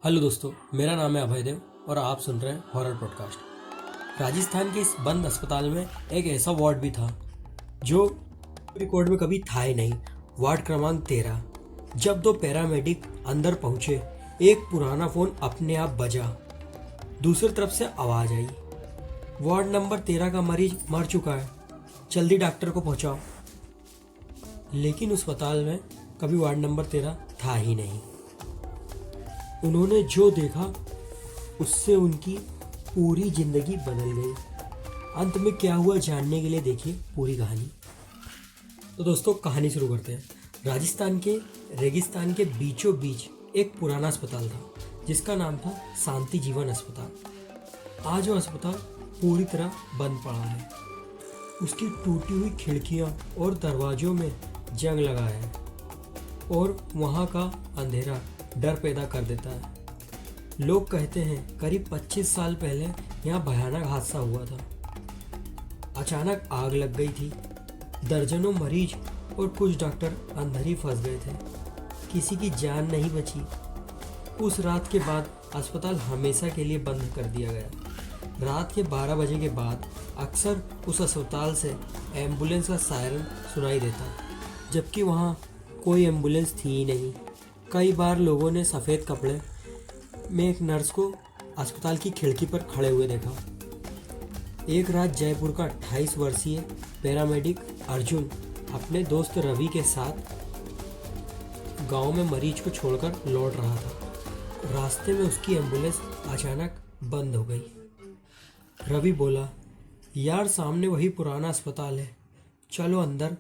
Hello दोस्तों, मेरा नाम है अभय देव और आप सुन रहे हैं हॉरर पॉडकास्ट। राजस्थान के इस बंद अस्पताल में एक ऐसा वार्ड भी था जो रिकॉर्ड में कभी था ही नहीं। वार्ड क्रमांक 13। जब दो पैरामेडिक अंदर पहुंचे, एक पुराना फोन अपने आप बजा। दूसरी तरफ से आवाज आई, वार्ड नंबर 13 का मरीज मर चुका है, जल्दी डॉक्टर को पहुंचाओ। लेकिन उस अस्पताल में कभी वार्ड नंबर 13 था ही नहीं। उन्होंने जो देखा उससे उनकी पूरी जिंदगी बदल गई। अंत में क्या हुआ जानने के लिए देखिए पूरी कहानी। तो दोस्तों, कहानी शुरू करते हैं। राजस्थान के रेगिस्तान के बीचों बीच एक पुराना अस्पताल था जिसका नाम था शांति जीवन अस्पताल। आज वो अस्पताल पूरी तरह बंद पड़ा है। उसकी टूटी हुई खिड़कियां और दरवाजों में जंग लगा है और वहाँ का अंधेरा डर पैदा कर देता है। लोग कहते हैं करीब 25 साल पहले यहाँ भयानक हादसा हुआ था। अचानक आग लग गई थी। दर्जनों मरीज और कुछ डॉक्टर अंदर ही फंस गए थे। किसी की जान नहीं बची। उस रात के बाद अस्पताल हमेशा के लिए बंद कर दिया गया। रात के 12 बजे के बाद अक्सर उस अस्पताल से एम्बुलेंस का सायरन सुनाई देता, जबकि वहाँ कोई एम्बुलेंस थी ही नहीं। कई बार लोगों ने सफ़ेद कपड़े में एक नर्स को अस्पताल की खिड़की पर खड़े हुए देखा। एक रात जयपुर का 28 वर्षीय पैरामेडिक अर्जुन अपने दोस्त रवि के साथ गांव में मरीज को छोड़कर लौट रहा था। रास्ते में उसकी एम्बुलेंस अचानक बंद हो गई। रवि बोला, यार सामने वही पुराना अस्पताल है, चलो अंदर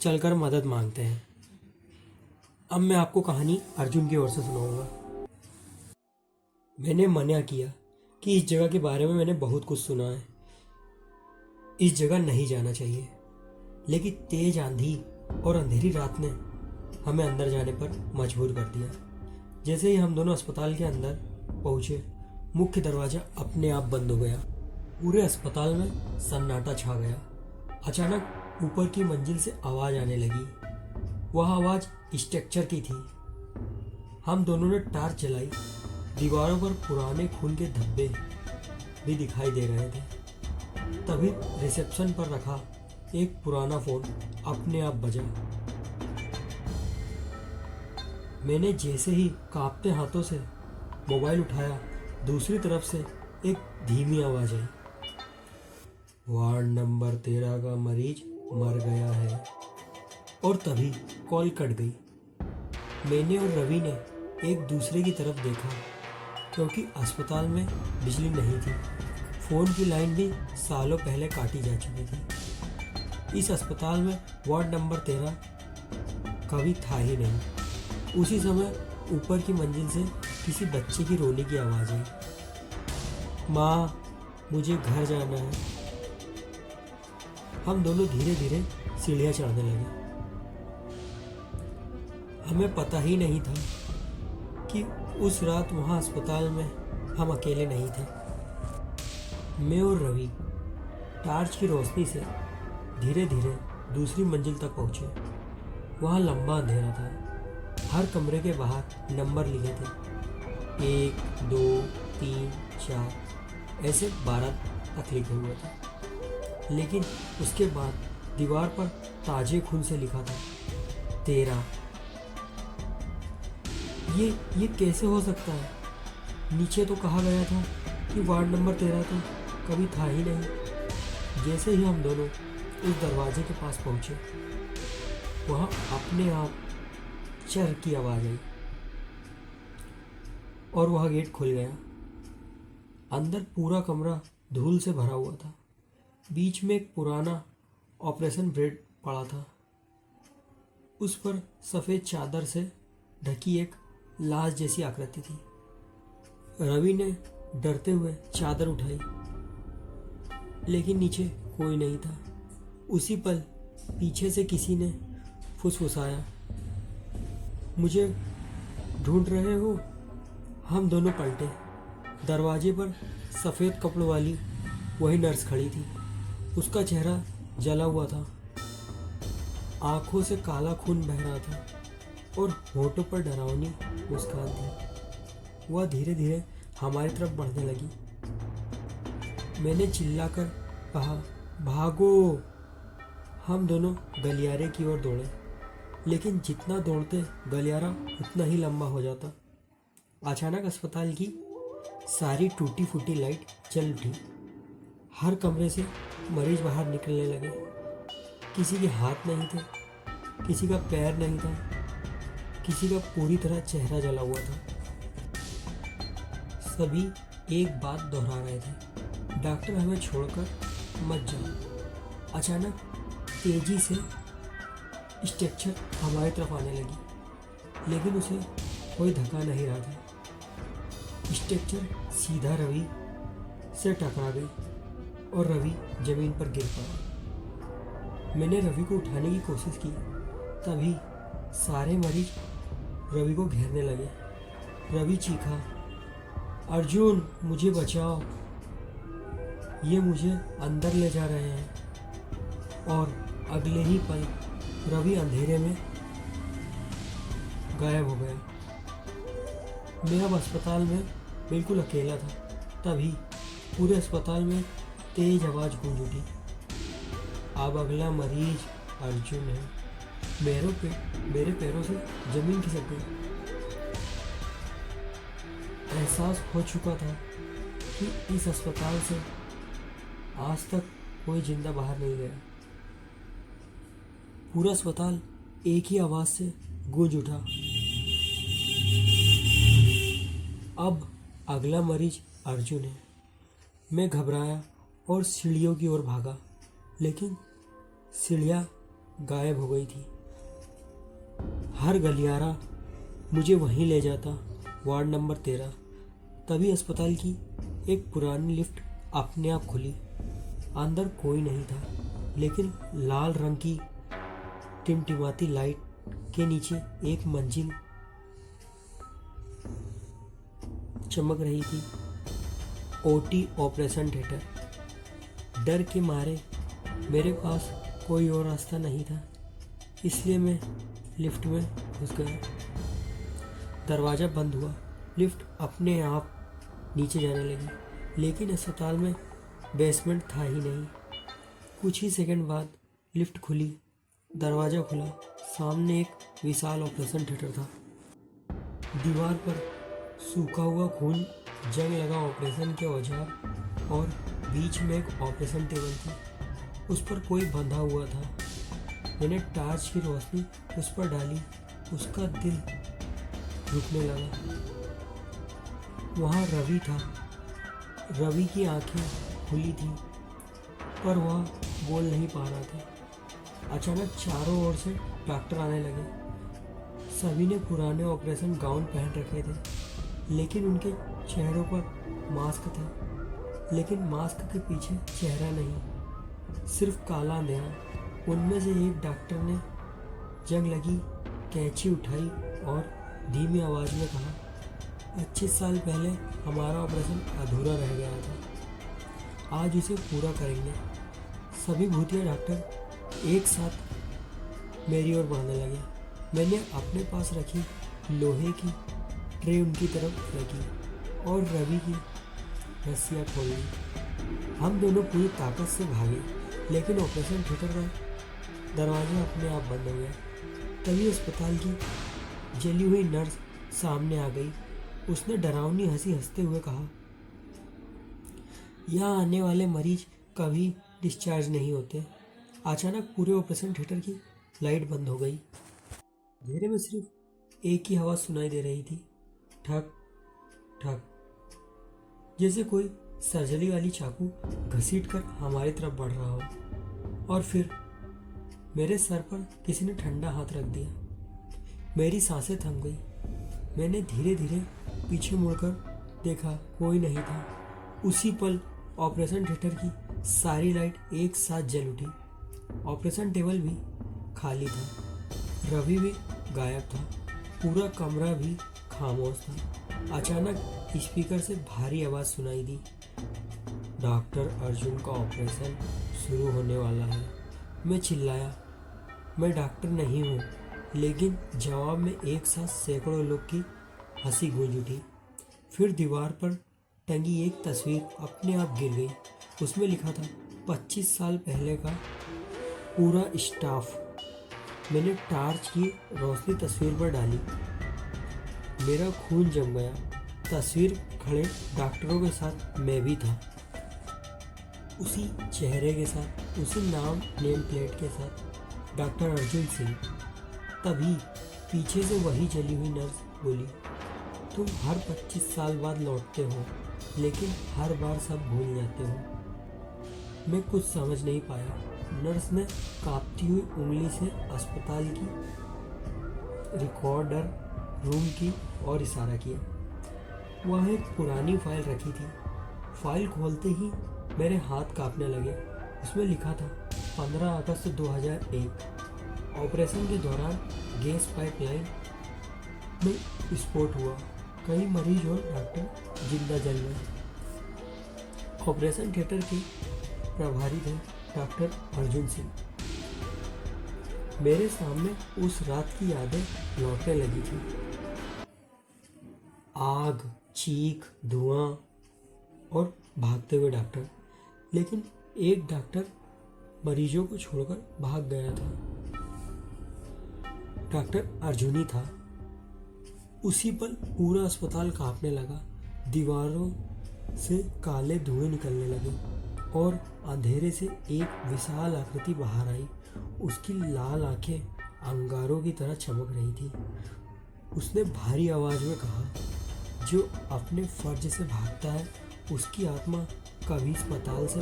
चलकर मदद मांगते हैं। अब मैं आपको कहानी अर्जुन की ओर से सुनाऊंगा। मैंने मना किया कि इस जगह के बारे में मैंने बहुत कुछ सुना है, इस जगह नहीं जाना चाहिए, लेकिन तेज आंधी और अंधेरी रात ने हमें अंदर जाने पर मजबूर कर दिया। जैसे ही हम दोनों अस्पताल के अंदर पहुंचे, मुख्य दरवाजा अपने आप बंद हो गया। पूरे अस्पताल में सन्नाटा छा गया। अचानक ऊपर की मंजिल से आवाज आने लगी। वह आवाज स्ट्रक्चर की थी। हम दोनों ने टॉर्च जलाई। दीवारों पर पुराने खून के धब्बे भी दिखाई दे रहे थे। तभी रिसेप्शन पर रखा एक पुराना फोन अपने आप बजा। मैंने जैसे ही कांपते हाथों से मोबाइल उठाया, दूसरी तरफ से एक धीमी आवाज आई, वार्ड नंबर 13 का मरीज मर गया है। और तभी कॉल कट गई। मैंने और रवि ने एक दूसरे की तरफ देखा, क्योंकि अस्पताल में बिजली नहीं थी। फ़ोन की लाइन भी सालों पहले काटी जा चुकी थी। इस अस्पताल में वार्ड नंबर 13 कभी था ही नहीं। उसी समय ऊपर की मंजिल से किसी बच्चे की रोने की आवाज़ आई, माँ मुझे घर जाना है। हम दोनों धीरे धीरे सीढ़ियाँ चढ़ने लगे। हमें पता ही नहीं था कि उस रात वहाँ अस्पताल में हम अकेले नहीं थे। मैं और रवि टॉर्च की रोशनी से धीरे धीरे दूसरी मंजिल तक पहुँचे। वहाँ लंबा अंधेरा था। हर कमरे के बाहर नंबर लिखे थे, 1 2 3 4 ऐसे 12 तक लिखे हुए थे। लेकिन उसके बाद दीवार पर ताजे खून से लिखा था 13। ये कैसे हो सकता है? नीचे तो कहा गया था कि वार्ड नंबर 13 तो कभी था ही नहीं। जैसे ही हम दोनों उस दरवाजे के पास पहुंचे, वहाँ अपने आप चर की आवाज़ आई और वह गेट खुल गया। अंदर पूरा कमरा धूल से भरा हुआ था। बीच में एक पुराना ऑपरेशन बेड पड़ा था। उस पर सफ़ेद चादर से ढकी एक लाश जैसी आकृति थी। रवि ने डरते हुए चादर उठाई, लेकिन नीचे कोई नहीं था। उसी पल पीछे से किसी ने फुसफुसाया, मुझे ढूंढ रहे हो? हम दोनों पलटे। दरवाजे पर सफ़ेद कपड़ों वाली वही नर्स खड़ी थी। उसका चेहरा जला हुआ था, आंखों से काला खून बह रहा था और होठों पर डरावनी मुस्कान थी। वह धीरे धीरे हमारी तरफ बढ़ने लगी। मैंने चिल्लाकर कहा, भागो। हम दोनों गलियारे की ओर दौड़े, लेकिन जितना दौड़ते गलियारा उतना ही लंबा हो जाता। अचानक अस्पताल की सारी टूटी फूटी लाइट जल उठी। हर कमरे से मरीज बाहर निकलने लगे। किसी के हाथ नहीं थे, किसी का पैर नहीं था, किसी का पूरी तरह चेहरा जला हुआ था। सभी एक बात दोहरा रहे थे, डॉक्टर हमें छोड़कर मत जाओ। अचानक तेजी से स्ट्रक्चर हमारी तरफ आने लगी, लेकिन उसे कोई धक्का नहीं रहा था। स्ट्रक्चर सीधा रवि से टकरा गई और रवि जमीन पर गिर पड़ा। मैंने रवि को उठाने की कोशिश की, तभी सारे मरीज रवि को घेरने लगे। रवि चीखा, अर्जुन मुझे बचाओ, ये मुझे अंदर ले जा रहे हैं। और अगले ही पल रवि अंधेरे में गायब हो गया। मैं अब अस्पताल में बिल्कुल अकेला था। तभी पूरे अस्पताल में तेज आवाज गूंज उठी, अब अगला मरीज अर्जुन है। मेरे पैरों से जमीन खिसक गई। एहसास हो चुका था कि इस अस्पताल से आज तक कोई जिंदा बाहर नहीं गया। पूरा अस्पताल एक ही आवाज से गूंज उठा, अब अगला मरीज अर्जुन है। मैं घबराया और सीढ़ियों की ओर भागा, लेकिन सीढ़ियाँ गायब हो गई थी। हर गलियारा मुझे वहीं ले जाता, वार्ड नंबर 13। तभी अस्पताल की एक पुरानी लिफ्ट अपने आप खुली। अंदर कोई नहीं था, लेकिन लाल रंग की टिमटिमाती लाइट के नीचे एक मंजिल चमक रही थी, ओटी ऑपरेशन थिएटर। डर के मारे मेरे पास कोई और रास्ता नहीं था, इसलिए मैं लिफ्ट में घुस गया। दरवाज़ा बंद हुआ, लिफ्ट अपने आप नीचे जाने लगी, लेकिन अस्पताल में बेसमेंट था ही नहीं। कुछ ही सेकंड बाद लिफ्ट खुली, दरवाज़ा खुला। सामने एक विशाल ऑपरेशन थिएटर था। दीवार पर सूखा हुआ खून, जंग लगा ऑपरेशन के औजार और बीच में एक ऑपरेशन टेबल थी। उस पर कोई बंधा हुआ था। मैंने टार्च की रोशनी उस पर डाली, उसका दिल रुकने लगा। वहाँ रवि था। रवि की आंखें खुली थी, पर वह बोल नहीं पा रहा था। अचानक चारों ओर से डॉक्टर आने लगे। सभी ने पुराने ऑपरेशन गाउन पहन रखे थे, लेकिन उनके चेहरों पर मास्क था। लेकिन मास्क के पीछे चेहरा नहीं, सिर्फ काला अंधेरा। उनमें से एक डॉक्टर ने जंग लगी कैंची उठाई और धीमी आवाज में कहा, 25 साल पहले हमारा ऑपरेशन अधूरा रह गया था, आज उसे पूरा करेंगे। सभी भूतिया डॉक्टर एक साथ मेरी ओर बढ़ने लगे। मैंने अपने पास रखी लोहे की ट्रे उनकी तरफ रखी और रवि की रस्सियाँ खोल ली। हम दोनों पूरी ताकत से भागे, लेकिन ऑपरेशन थिएटर का दरवाजा अपने आप बंद हो गया। तभी अस्पताल की जली हुई नर्स सामने आ गई। उसने डरावनी हंसी हंसते हुए कहा, यहाँ आने वाले मरीज कभी डिस्चार्ज नहीं होते। अचानक पूरे ऑपरेशन थिएटर की लाइट बंद हो गई। अंधेरे में सिर्फ एक ही आवाज़ सुनाई दे रही थी, ठक ठक, जैसे कोई सर्जरी वाली चाकू घसीट कर हमारी तरफ बढ़ रहा हो। और फिर मेरे सर पर किसी ने ठंडा हाथ रख दिया। मेरी सांसें थम गई। मैंने धीरे धीरे पीछे मुड़कर देखा, कोई नहीं था। उसी पल ऑपरेशन थिएटर की सारी लाइट एक साथ जल उठी। ऑपरेशन टेबल भी खाली था, रवि भी गायब था, पूरा कमरा भी खामोश था। अचानक स्पीकर से भारी आवाज़ सुनाई दी, डॉक्टर अर्जुन का ऑपरेशन शुरू होने वाला है। मैं चिल्लाया, मैं डॉक्टर नहीं हूँ, लेकिन जवाब में एक साथ सैकड़ों लोग की हंसी गूंज उठी। फिर दीवार पर टंगी एक तस्वीर अपने आप गिर गई। उसमें लिखा था 25 साल पहले का पूरा स्टाफ। मैंने टार्च की रोशनी तस्वीर पर डाली। मेरा खून जम गया। तस्वीर खड़े डॉक्टरों के साथ मैं भी था, उसी चेहरे के साथ, उसी नेम प्लेट के साथ, डॉक्टर अर्जुन सिंह। तभी पीछे से वही जली हुई नर्स बोली, तुम हर 25 साल बाद लौटते हो, लेकिन हर बार सब भूल जाते हो। मैं कुछ समझ नहीं पाया। नर्स ने कांपती हुई उंगली से अस्पताल की रिकॉर्डर रूम की ओर इशारा किया। वहाँ एक पुरानी फाइल रखी थी। फाइल खोलते ही मेरे हाथ कांपने लगे। उसमें लिखा था 15 अगस्त 2001 ऑपरेशन के दौरान गैस पाइपलाइन में विस्फोट हुआ। कई मरीज और डॉक्टर जिंदा जल गए। ऑपरेशन थिएटर के प्रभारी थे डॉक्टर अर्जुन सिंह। मेरे सामने उस रात की यादें लौटने लगी थी। आग, चीख, धुआं और भागते हुए डॉक्टर। लेकिन एक डॉक्टर मरीजों को छोड़कर भाग गया था। डॉक्टर अर्जुन ही था। उसी पल पूरा अस्पताल कांपने लगा। दीवारों से काले धुएं निकलने लगे और अंधेरे से एक विशाल आकृति बाहर आई। उसकी लाल आंखें अंगारों की तरह चमक रही थी। उसने भारी आवाज में कहा, जो अपने फर्ज से भागता है उसकी आत्मा कभी अस्पताल से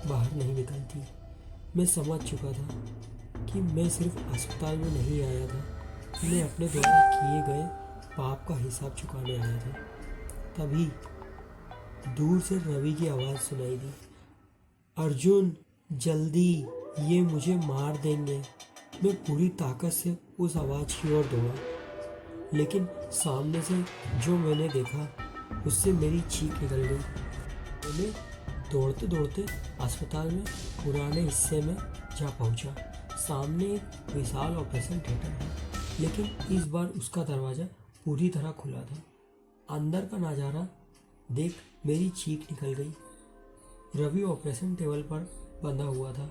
बाहर नहीं निकलती। मैं समझ चुका था कि मैं सिर्फ अस्पताल में नहीं आया था, मैं अपने द्वारा किए गए पाप का हिसाब चुकाने आया था। तभी दूर से रवि की आवाज़ सुनाई दी, अर्जुन जल्दी, ये मुझे मार देंगे। मैं पूरी ताकत से उस आवाज़ की ओर दौड़ा, लेकिन सामने से जो मैंने देखा उससे मेरी चीख निकल गई। मैंने दौड़ते दौड़ते अस्पताल में पुराने हिस्से में जा पहुंचा। सामने एक विशाल ऑपरेशन थिएटर है, लेकिन इस बार उसका दरवाज़ा पूरी तरह खुला था। अंदर का नज़ारा देख मेरी चीख निकल गई। रवि ऑपरेशन टेबल पर बंधा हुआ था।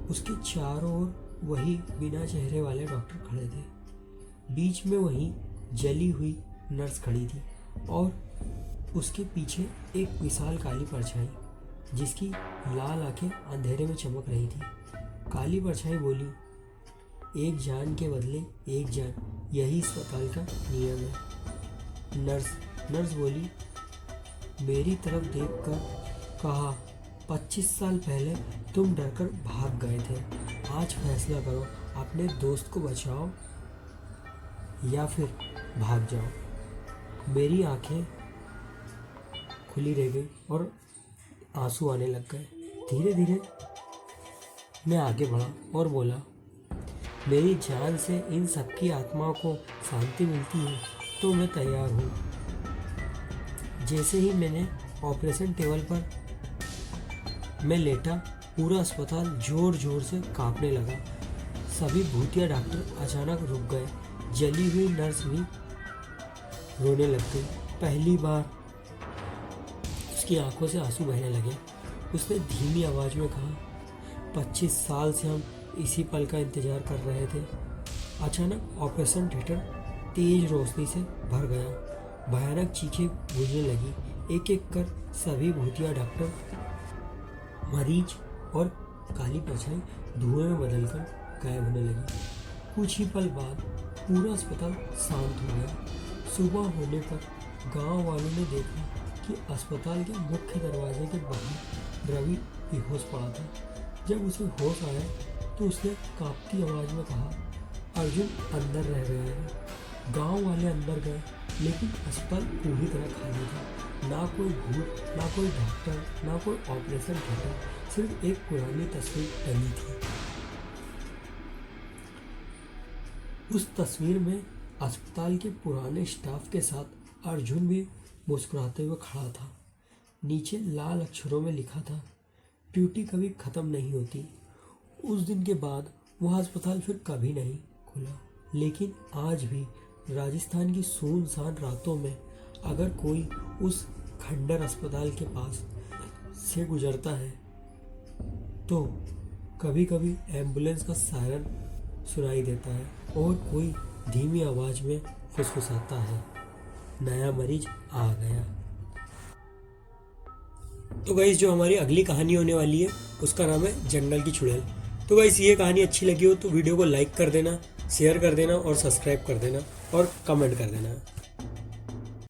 उसके चारों ओर वही बिना चेहरे वाले डॉक्टर खड़े थे। बीच में वही जली हुई नर्स खड़ी थी और उसके पीछे एक विशाल काली परछाई, जिसकी लाल आंखें अंधेरे में चमक रही थी। काली परछाई बोली, एक जान के बदले एक जान, यही अस्पताल का नियम है। नर्स बोली, मेरी तरफ देखकर कहा, 25 साल पहले तुम डरकर भाग गए थे। आज फैसला करो, अपने दोस्त को बचाओ या फिर भाग जाओ। मेरी आंखें खुली रह गई और आंसू आने लग गए। धीरे धीरे मैं आगे बढ़ा और बोला, मेरी जान से इन सबकी आत्माओं को शांति मिलती है तो मैं तैयार हूँ। जैसे ही मैंने ऑपरेशन टेबल पर मैं लेटा, पूरा अस्पताल जोर जोर से कांपने लगा। सभी भूतिया डॉक्टर अचानक रुक गए। जली हुई नर्स भी रोने लग गई। पहली बार उसकी आंखों से आंसू बहने लगे। उसने धीमी आवाज में कहा, 25 साल से हम इसी पल का इंतजार कर रहे थे। अचानक ऑपरेशन थिएटर तेज रोशनी से भर गया। भयानक चीखें गूंजने लगी। एक एक कर सभी भूतिया डॉक्टर, मरीज और काली परछाई धुएं में बदलकर गायब होने लगी। कुछ ही पल बाद पूरा अस्पताल शांत हो गया। सुबह होने पर गांव वालों ने देखा कि अस्पताल के मुख्य दरवाजे के बाहर रवि बेहोश पड़ा था। जब उसे होश आया तो उसने कांपती आवाज में कहा, अर्जुन अंदर रह गया है। गांव वाले अंदर गए, लेकिन अस्पताल पूरी तरह खाली था। ना कोई भूत, ना कोई डॉक्टर, ना कोई ऑपरेशन थिएटर, सिर्फ एक पुरानी तस्वीर टंगी थी। उस तस्वीर में अस्पताल के पुराने स्टाफ के साथ अर्जुन भी मुस्कुराते हुए खड़ा था। नीचे लाल अक्षरों में लिखा था, ड्यूटी कभी खत्म नहीं होती। उस दिन के बाद वह अस्पताल फिर कभी नहीं खुला। लेकिन आज भी राजस्थान की सुनसान रातों में अगर कोई उस खंडर अस्पताल के पास से गुजरता है तो कभी कभी एम्बुलेंस का सायरन सुनाई देता है और कोई धीमी आवाज में फुसफुसाता है, नया मरीज आ गया। तो गाइस जो हमारी अगली कहानी होने वाली है उसका नाम है जंगल की चुड़ैल। तो गाइस ये कहानी अच्छी लगी हो तो वीडियो को लाइक कर देना, शेयर कर देना और सब्सक्राइब कर देना और कमेंट कर देना।